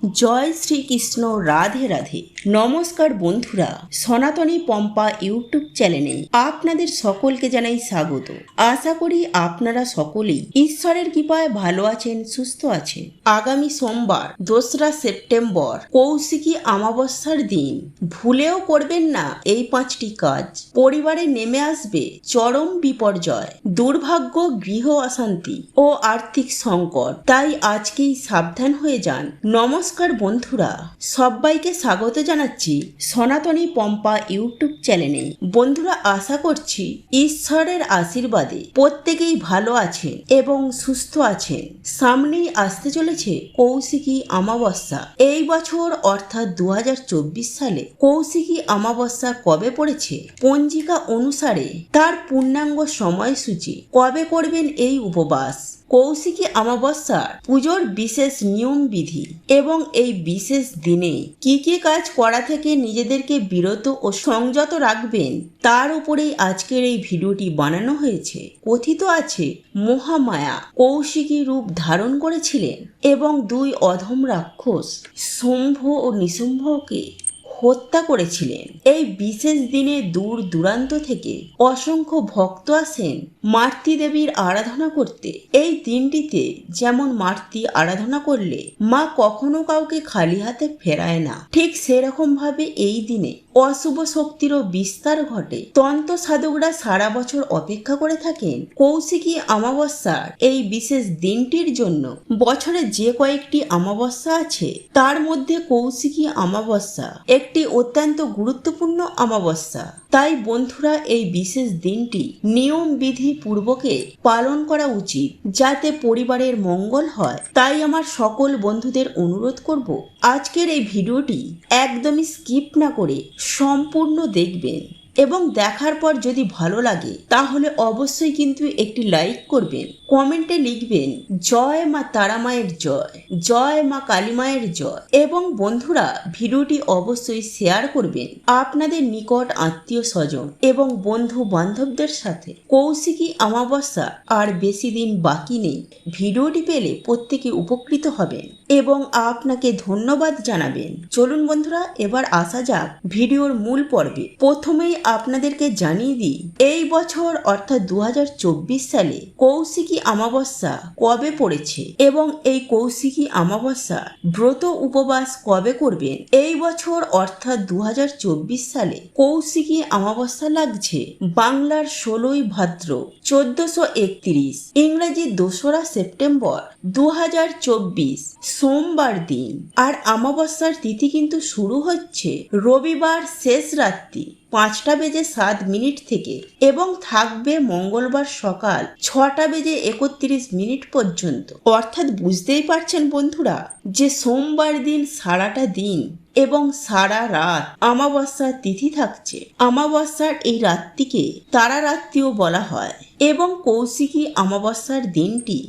জয় শ্রীকৃষ্ণ, রাধে রাধে। নমস্কার বন্ধুরা, সনাতনী পম্পা ইউটিউব চ্যানেলে আপনাদের সকলকে জানাই স্বাগত। আশা করি আপনারা সকলেই ঈশ্বরের কৃপায় ভালো আছেন, সুস্থ আছেন। আগামী সোমবার 2রা সেপ্টেম্বর কৌশিকী অমাবস্যার দিন। ভুলেও করবেন না এই 5টি কাজ। পরিবারে নেমে আসবে চরম বিপর্যয়, দুর্ভাগ্য, গৃহ অশান্তি ও আর্থিক সংকট। তাই আজকেই সাবধান হয়ে যান। নমস্কার বন্ধুরা, সবাইকে স্বাগত জানাচ্ছি সনাতনী পম্পা ইউটিউব চ্যানেলে। বন্ধুরা, আশা করছি ঈশ্বরের আশীর্বাদে প্রত্যেকেই ভালো আছেন এবং সুস্থ আছেন। সামনেই আসতে চলেছে কৌশিকী অমাবস্যা। এই বছর অর্থাৎ 2024 সালে কৌশিকী অমাবস্যা কবে পড়েছে, পঞ্জিকা অনুসারে তার পূর্ণাঙ্গ সময়সূচি, কবে করবেন এই উপবাস, কৌশিকী অমাবস্যার পুজোর বিশেষ নিয়ম বিধি এবং এই বিশেষ দিনে কি কি কাজ করা থেকে নিজেদেরকে বিরত ও সংযত রাখবেন, তার উপরেই আজকের এই ভিডিওটি বানানো হয়েছে। কথিত আছে মহামায়া কৌশিকী রূপ ধারণ করেছিলেন এবং 2 অধম রাক্ষস শম্ভ ও নিশুম্ভকে হত্যা করেছিলেন। এই বিশেষ দিনে দূর দূরান্ত থেকে অসংখ্য ভক্ত আসেন মাতৃ দেবীর আরাধনা করতে। এই দিনটিতে যেমন মাতৃ আরাধনা করলে মা কখনো কাউকে খালি হাতে ফেরায় না, ঠিক সেরকম ভাবে এই দিনে অশুভ শক্তিরও বিস্তার ঘটে। তন্ত্র সাধকরা সারা বছর অপেক্ষা করে থাকেন কৌশিকী অমাবস্যার এই বিশেষ দিনটির জন্য। বছরে যে কয়েকটি অমাবস্যা আছে তার মধ্যে কৌশিকী অমাবস্যা একটি অত্যন্ত গুরুত্বপূর্ণ অমাবস্যা। তাই বন্ধুরা, এই বিশেষ দিনটি নিয়ম বিধি পূর্বকে পালন করা উচিত যাতে পরিবারের মঙ্গল হয়। তাই আমার সকল বন্ধুদের অনুরোধ করব, আজকের এই ভিডিওটি একদমই স্কিপ না করে সম্পূর্ণ দেখবেন এবং দেখার পর যদি ভালো লাগে তাহলে অবশ্যই কিন্তু একটি লাইক করবেন, কমেন্টে লিখবেন জয় মা তারা মায়ের জয়, জয় মা কালী মায়ের জয়। এবং বন্ধুরা, ভিডিওটি অবশ্যই শেয়ার করবেন আপনাদের নিকট আত্মীয় স্বজন এবং বন্ধু বান্ধবদের সাথে। কৌশিকী অমাবস্যা আর বেশি দিন বাকি নেই। ভিডিওটি পেলে প্রত্যেকে উপকৃত হবেন এবং আপনাকে ধন্যবাদ জানাবেন। চলুন বন্ধুরা, এবার আসা যাক ভিডিওর মূল পর্বে। প্রথমেই আপনাদেরকে জানিয়ে দিই এই বছর অর্থাৎ 2024 সালে কৌশিকী অমাবস্যা কবে পড়েছে এবং এই কৌশিকী অমাবস্যা ব্রত উপবাস কবে করবেন। এই বছর অর্থাৎ 2024 সালে কৌশিকী অমাবস্যা লাগছে বাংলার 16ই ভাদ্র 1431, ইংরেজি 2রা সেপ্টেম্বর 2024 সোমবার দিন। আর অমাবস্যার তিথি কিন্তু শুরু হচ্ছে রবিবার শেষ রাত্রি 5:07 থেকে এবং থাকবে মঙ্গলবার সকাল 6:31 পর্যন্ত। অর্থাৎ বুঝতেই পারছেন বন্ধুরা যে সোমবার দিন সারাটা দিন এবং সারা রাত অমাবস্যার তিথি থাকছে। অমাবস্যার এই রাত্রিকে তারা রাত্রিও বলা হয় এবং কৌশিকী অমাবস্যার দিনটি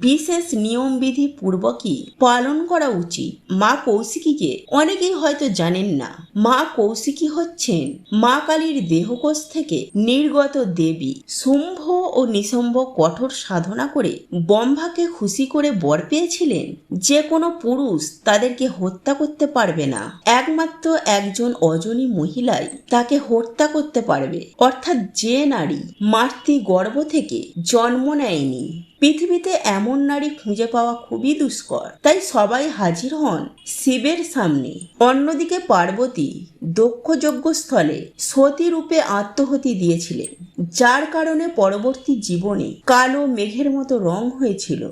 বিশেষ নিয়মবিধি পূর্বকই পালন করা উচিত। মা কৌশিকীকে অনেকেই হয়তো জানেন না। মা কৌশিকী হচ্ছেন মা কালীর দেহকোষ থেকে নির্গত দেবী। শুম্ভ ও নিশুম্ভ কঠোর সাধনা করে ব্রহ্মাকে খুশি করে বর পেয়েছিলেন যে কোনো পুরুষ তাদেরকে হত্যা করতে পারবে না, একমাত্র একজন অজনী মহিলাই তাকে হত্যা করতে পারবে। অর্থাৎ যে নারী মাতৃ গর্ভ থেকে জন্ম নেয়নি, পৃথিবীতে এমন নারী খুঁজে পাওয়া খুবই দুষ্কর। তাই সবাই হাজির হন শিবের সামনে। অন্যদিকে পার্বতী দক্ষ যজ্ঞস্থলে সতী রূপে আত্মহতি দিয়েছিলেন, যার কারণে পরবর্তী জীবনে কালো মেঘের মতো রং হয়েছিল।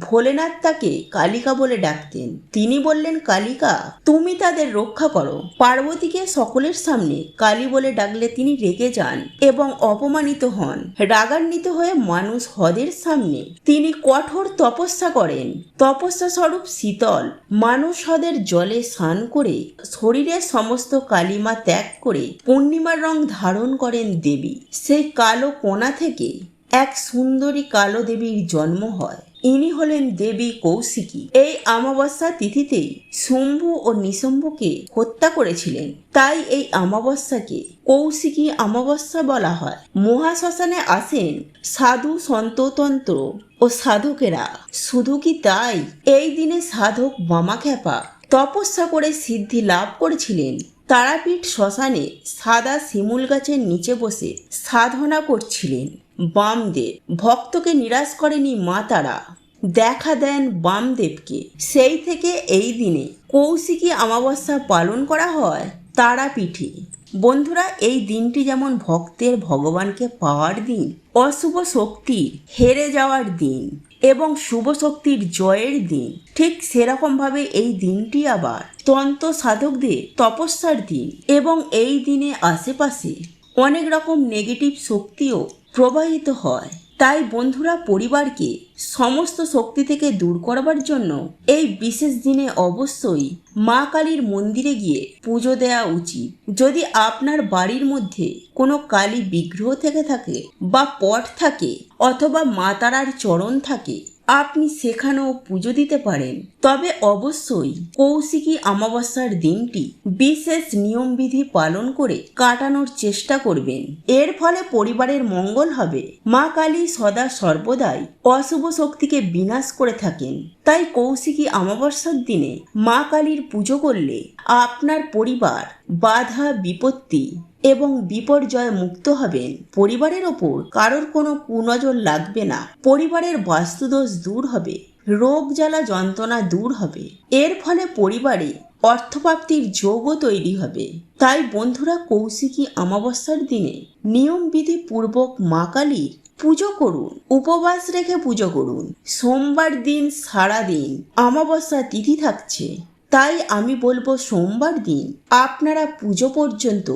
ভোলেনাথ তাকে কালিকা বলে ডাকতেন। তিনি বললেন, কালিকা তুমি তাদের রক্ষা করো। পার্বতীকে সকলের সামনে কালী বলে ডাকলে তিনি রেগে যান এবং অপমানিত হন। রাগান্বিত হয়ে মানুষ হ্রদের সামনে তিনি কঠোর তপস্যা করেন। তপস্যা স্বরূপ শীতল মানুষ হ্রদের জলে স্নান করে শরীরের সমস্ত কালিমা ত্যাগ করে পূর্ণিমার রং ধারণ করেন দেবী। সেই কালো কোনা থেকে এক সুন্দরী কালো দেবীর জন্ম হয়। ইনি হলেন দেবী কৌশিকী। এই অমাবস্যা তিথিতেই শুম্ভ ও নিশুম্ভকে হত্যা করেছিলেন। তাই এই অমাবস্যাকে কৌশিকী অমাবস্যা বলা হয়। মহাশ্মশানে আসেন সাধু সন্ততন্ত্র ও সাধকেরা। শুধু কি তাই, এই দিনে সাধক বামাখ্যাপা তপস্যা করে সিদ্ধি লাভ করেছিলেন। তারাপীঠ শ্মশানে সাদা শিমুল গাছের নিচে বসে সাধনা করছিলেন বামদেব। ভক্তকে নিরাশ করেনি মা তারা, দেখা দেন বামদেবকে। সেই থেকে এই দিনে কৌশিকী অমাবস্যা পালন করা হয় তারাপীঠে। বন্ধুরা, এই দিনটি যেমন ভক্তের ভগবানকে পাওয়ার দিন, অশুভ শক্তির হেরে যাওয়ার দিন এবং শুভ শক্তির জয়ের দিন, ঠিক সেরকমভাবে এই দিনটি আবার তন্ত্র সাধকদের তপস্যার দিন। এবং এই দিনে আশেপাশে অনেক রকম নেগেটিভ শক্তিও প্রবাহিত হয়। তাই বন্ধুরা, পরিবারকে সমস্ত শক্তি থেকে দূর করবার জন্য এই বিশেষ দিনে অবশ্যই মা কালীর মন্দিরে গিয়ে পুজো দেওয়া উচিত। যদি আপনার বাড়ির মধ্যে কোনো কালী বিগ্রহ থেকে থাকে বা পট থাকে অথবা মা তারার চরণ থাকে, আপনি সেখানেও পুজো দিতে পারেন। তবে অবশ্যই কৌশিকী অমাবস্যার দিনটি বিশেষ নিয়মবিধি পালন করে কাটানোর চেষ্টা করবেন। এর ফলে পরিবারের মঙ্গল হবে। মা কালী সদা সর্বদাই অশুভ শক্তিকে বিনাশ করে থাকেন। তাই কৌশিকী অমাবস্যার দিনে মা কালীর পুজো করলে আপনার পরিবার বাধা বিপত্তি এবং বিপর্যয় মুক্ত হবেন। পরিবারের ওপর কারোর কোনো কুনজর লাগবে না। পরিবারের বাস্তুদোষ দূর হবে, রোগ জ্বালা যন্ত্রণা দূর হবে। এর ফলে পরিবারে অর্থপ্রাপ্তির যোগও তৈরি হবে। তাই বন্ধুরা, কৌশিকী অমাবস্যার দিনে নিয়মবিধি পূর্বক মা কালীর পুজো করুন, উপবাস রেখে পুজো করুন। সোমবার দিন সারা দিন অমাবস্যা তিথি থাকছে, তাই আমি বলবো সোমবার দিন আপনারা পুজো পর্যন্ত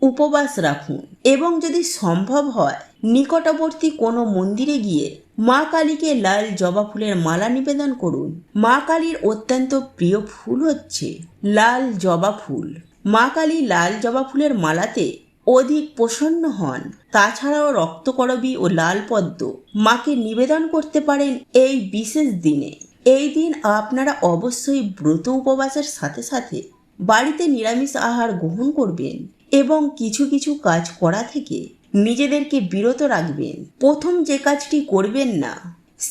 উপবাস রাখুন এবং যদি সম্ভব হয় নিকটবর্তী কোনো মন্দিরে গিয়ে মা কালীকে লাল জবা ফুলের মালা নিবেদন করুন। মা কালীর অত্যন্ত প্রিয় ফুল হচ্ছে লাল জবা ফুল। মা কালী লাল জবা ফুলের মালাতে অধিক প্রসন্ন হন। তাছাড়াও রক্তকরবী ও লাল পদ্ম মাকে নিবেদন করতে পারেন এই বিশেষ দিনে। এই দিন আপনারা অবশ্যই ব্রত উপবাসের সাথে সাথে বাড়িতে নিরামিষ আহার গ্রহণ করবেন এবং কিছু কিছু কাজ করা থেকে নিজেদেরকে বিরত রাখবেন। প্রথম যে কাজটি করবেন না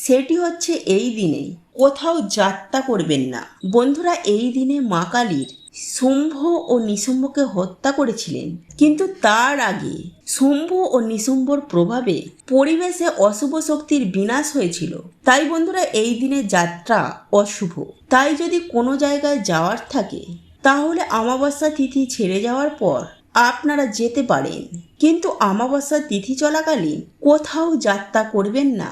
সেটি হচ্ছে এই দিনে কোথাও যাত্রা করবেন না। বন্ধুরা, এই দিনে মা কালীর শুম্ভ ও নিশুম্ভকে হত্যা করেছিলেন, কিন্তু তার আগে শুম্ভ ও নিশুম্ভর প্রভাবে পরিবেশে অশুভ শক্তির বিনাশ হয়েছিল। তাই বন্ধুরা, এই দিনে যাত্রা অশুভ। তাই যদি কোনো জায়গায় যাওয়ার থাকে তাহলে অমাবস্যা তিথি ছেড়ে যাওয়ার পর আপনারা যেতে পারেন, কিন্তু অমাবস্যা তিথি চলাকালীন কোথাও যাত্রা করবেন না।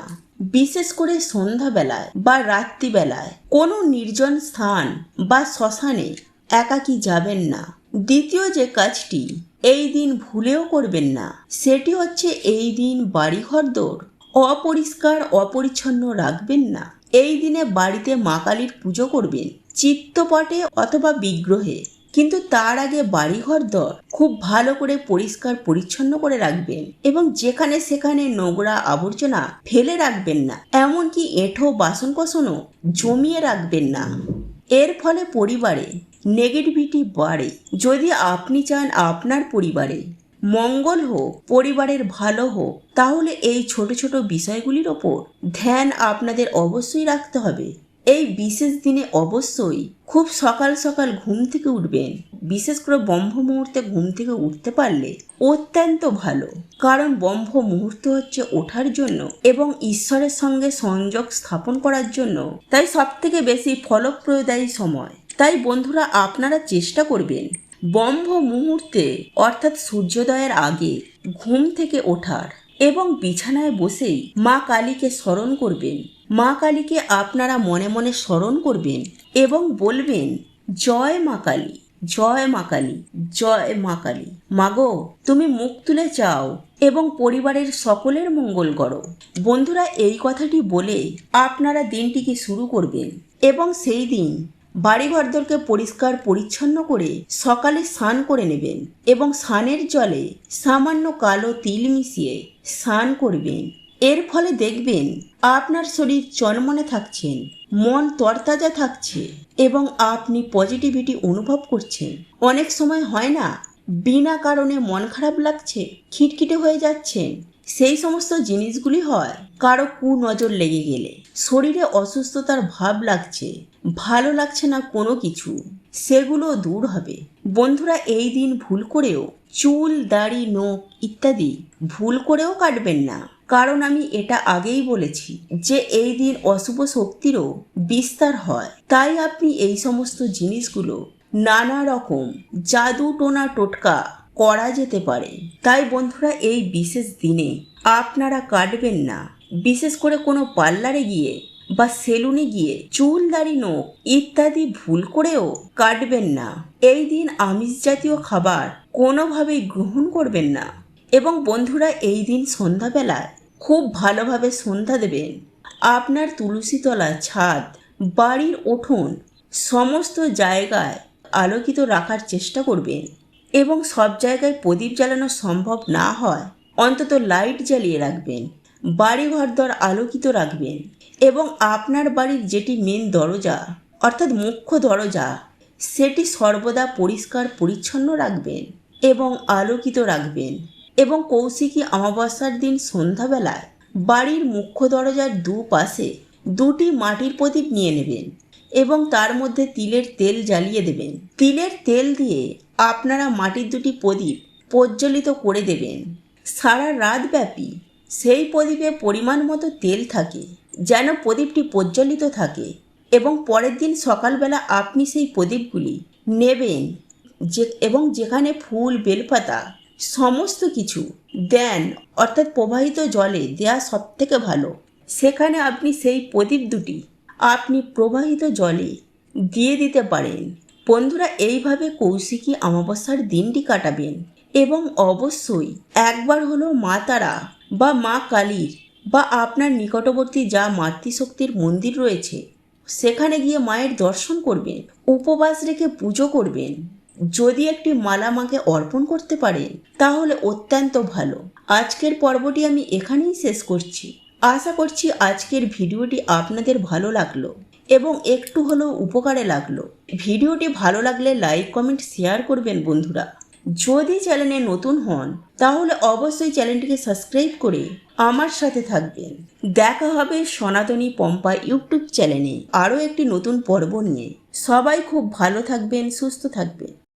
বিশেষ করে সন্ধ্যাবেলায় বা রাত্রিবেলায় কোনো নির্জন স্থান বা শ্মশানে একাকী যাবেন না। দ্বিতীয় যে কাজটি এই দিন ভুলেও করবেন না সেটি হচ্ছে এই দিন বাড়িঘরদোর অপরিষ্কার অপরিচ্ছন্ন রাখবেন না। এই দিনে বাড়িতে মা কালীর পুজো করবেন চিত্তপটে অথবা বিগ্রহে, কিন্তু তার আগে বাড়িঘরদোর খুব ভালো করে পরিষ্কার পরিচ্ছন্ন করে রাখবেন এবং যেখানে সেখানে নোংরা আবর্জনা ফেলে রাখবেন না। এমনকি এঁঠো বাসনকোসনও জমিয়ে রাখবেন না। এর ফলে পরিবারে নেগেটিভিটি বাড়ে। যদি আপনি চান আপনার পরিবারে মঙ্গল হোক, পরিবারের ভালো হোক, তাহলে এই ছোট ছোট বিষয়গুলির ওপর ধ্যান আপনাদের অবশ্যই রাখতে হবে। এই বিশেষ দিনে অবশ্যই খুব সকাল সকাল ঘুম থেকে উঠবেন। বিশেষ করে ব্রহ্ম মুহূর্তে ঘুম থেকে উঠতে পারলে অত্যন্ত ভালো, কারণ ব্রহ্ম মুহূর্ত হচ্ছে ওঠার জন্য এবং ঈশ্বরের সঙ্গে সংযোগ স্থাপন করার জন্য। তাই সব থেকে বেশি ফলপ্রদায়ী সময়। তাই বন্ধুরা, আপনারা চেষ্টা করবেন ব্রহ্ম মুহূর্তে অর্থাৎ সূর্যোদয়ের আগে ঘুম থেকে ওঠার এবং বিছানায় বসেই মা কালীকে স্মরণ করবেন। মা কালীকে আপনারা মনে মনে স্মরণ করবেন এবং বলবেন, জয় মা কালী, জয় মা কালী, জয় মা কালী। মাগো, তুমি মুখ তুলে চাও এবং পরিবারের সকলের মঙ্গল করো। বন্ধুরা, এই কথাটি বলে আপনারা দিনটিকে শুরু করবেন এবং সেই দিন বাড়িঘরদোরকে পরিষ্কার পরিচ্ছন্ন করে সকালে স্নান করে নেবেন এবং স্নানের জলে সামান্য কালো তিল মিশিয়ে স্নান করবেন। এর ফলে দেখবেন আপনার শরীর চনমনে থাকছেন, মন তরতাজা থাকছে এবং আপনি পজিটিভিটি অনুভব করছেন। অনেক সময় হয় না, বিনা কারণে মন খারাপ লাগছে, খিটখিটে হয়ে যাচ্ছেন, সেই সমস্ত জিনিসগুলি হয় কারো কুনজর লেগে গেলে, শরীরে অসুস্থতার ভাব লাগছে, ভালো লাগছে না কোনো কিছু, সেগুলো দূর হবে। বন্ধুরা, এই দিন ভুল করেও চুল, দাড়ি, নখ ইত্যাদি ভুল করেও কাটবেন না, কারণ আমি এটা আগেই বলেছি যে এই দিন অশুভ শক্তিরও বিস্তার হয়। তাই আপনি এই সমস্ত জিনিসগুলো নানা রকম জাদু টোনা টোটকা করা যেতে পারে। তাই বন্ধুরা, এই বিশেষ দিনে আপনারা কাটবেন না, বিশেষ করে কোনো পার্লারে গিয়ে বা সেলুনে গিয়ে চুল, দাড়ি, নখ ইত্যাদি ভুল করেও কাটবেন না। এই দিন আমিষ জাতীয় খাবার কোনোভাবেই গ্রহণ করবেন না। এবং বন্ধুরা, এই দিন সন্ধ্যাবেলায় খুব ভালোভাবে সন্ধ্যা দেবেন। আপনার তুলসীতলা, ছাদ, বাড়ির উঠোন সমস্ত জায়গায় আলোকিত রাখার চেষ্টা করবেন। এবং সব জায়গায় প্রদীপ জ্বালানো সম্ভব না হয় অন্তত লাইট জ্বালিয়ে রাখবেন, বাড়িঘরদর আলোকিত রাখবেন। এবং আপনার বাড়ির যেটি মেন দরজা অর্থাৎ মুখ্য দরজা, সেটি সর্বদা পরিষ্কার পরিচ্ছন্ন রাখবেন এবং আলোকিত রাখবেন। এবং কৌশিকী অমাবস্যার দিন সন্ধ্যাবেলায় বাড়ির মুখ্য দরজার দুপাশে দুটি মাটির প্রদীপ নিয়ে নেবেন এবং তার মধ্যে তিলের তেল জ্বালিয়ে দেবেন। তিলের তেল দিয়ে আপনারা মাটির দুটি প্রদীপ প্রজ্বলিত করে দেবেন। সারা রাত ব্যাপী সেই প্রদীপে পরিমাণ মতো তেল থাকে, যেন প্রদীপটি প্রজ্বলিত থাকে। এবং পরের দিন সকালবেলা আপনি সেই প্রদীপগুলি নেবেন এবং যেখানে ফুল, বেলপাতা সমস্ত কিছু দেন, অর্থাৎ প্রবাহিত জলে দেয়া সব থেকে ভালো, সেখানে আপনি সেই প্রদীপ দুটি আপনি প্রবাহিত জলে দিয়ে দিতে পারেন। বন্ধুরা, এইভাবে কৌশিকী অমাবস্যার দিনটি কাটাবেন এবং অবশ্যই একবার হলো মা তারা বা মা কালীর বা আপনার নিকটবর্তী যা মাতৃশক্তির মন্দির রয়েছে সেখানে গিয়ে মায়ের দর্শন করবেন, উপবাস রেখে পুজো করবেন। যদি একটি মালা মাকে অর্পণ করতে পারেন তাহলে অত্যন্ত ভালো। আজকের পর্বটি আমি এখানেই শেষ করছি। আশা করছি আজকের ভিডিওটি আপনাদের ভালো লাগলো এবং একটু হলেও উপকারে লাগলো। ভিডিওটি ভালো লাগলে লাইক, কমেন্ট, শেয়ার করবেন বন্ধুরা। যদি চ্যানেলে নতুন হন তাহলে অবশ্যই চ্যানেলটিকে সাবস্ক্রাইব করে আমার সাথে থাকবেন। দেখা হবে সনাতনী পম্পা ইউটিউব চ্যানেলে আরও একটি নতুন পর্ব নিয়ে। সবাই খুব ভালো থাকবেন, সুস্থ থাকবেন।